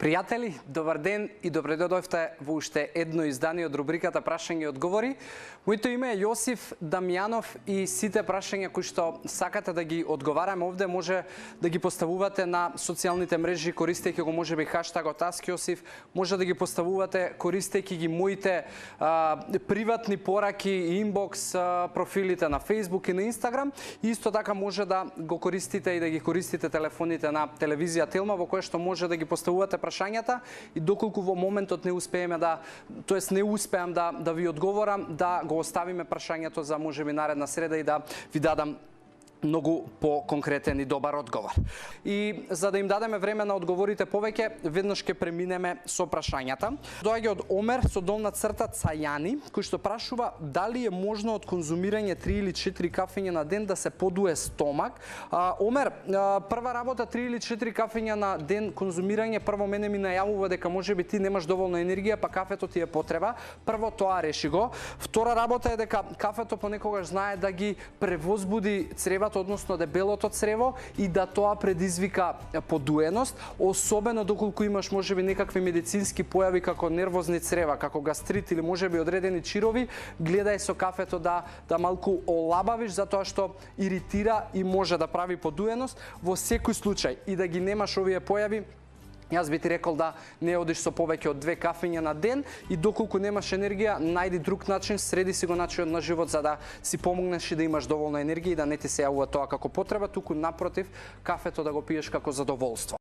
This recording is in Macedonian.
Пријатели, добар ден и добре дојдовте во уште едно издание од рубриката Прашања и одговори. Моето име е Јосиф Дамјанов и сите прашања кои што сакате да ги одговараме овде може да ги поставувате на социјалните мрежи користејќи го можеби хаштагот #AskJosif, може да ги поставувате користејќи ги моите приватни пораки и инбокс профилите на Facebook и на Instagram. И исто така може да го користите и да ги користите телефоните на телевизија Телма во кое што може да ги поставувате прашањата и доколку во моментот не успееме не успеам да ви одговорам, да го оставиме прашањето за можеби наредна среда и да ви дадам многу по-конкретен и добар одговор. И за да им дадеме време на одговорите повеќе, веднаш ќе преминеме со прашањата. Доаѓа од Омер со долна црта Цајани, кој што прашува дали е можно од конзумирање 3 или 4 кафења на ден да се подуе стомак. Омер, прва работа 3 или 4 кафења на ден конзумирање, прво мене ми најавува дека можеби ти немаш доволно енергија, па кафето ти е потреба. Прво тоа реши го. Втора работа е дека кафето понекогаш знае да ги превозбуди цревата, односно дебелото црево, и да тоа предизвика подуеност, особено доколку имаш можеби некакви медицински појави како нервозни црева, како гастрит или можеби одредени чирови, гледај со кафето да малку олабавиш затоа што иритира и може да прави подуеност. Во секој случај и да ги немаш овие појави, јас би ти рекол да не одиш со повеќе од 2 кафења на ден и доколку немаш енергија, најди друг начин, среди си го начинот на живот за да си помогнеш и да имаш доволно енергија и да не ти се јавува тоа како потреба, туку напротив, кафето да го пиеш како задоволство.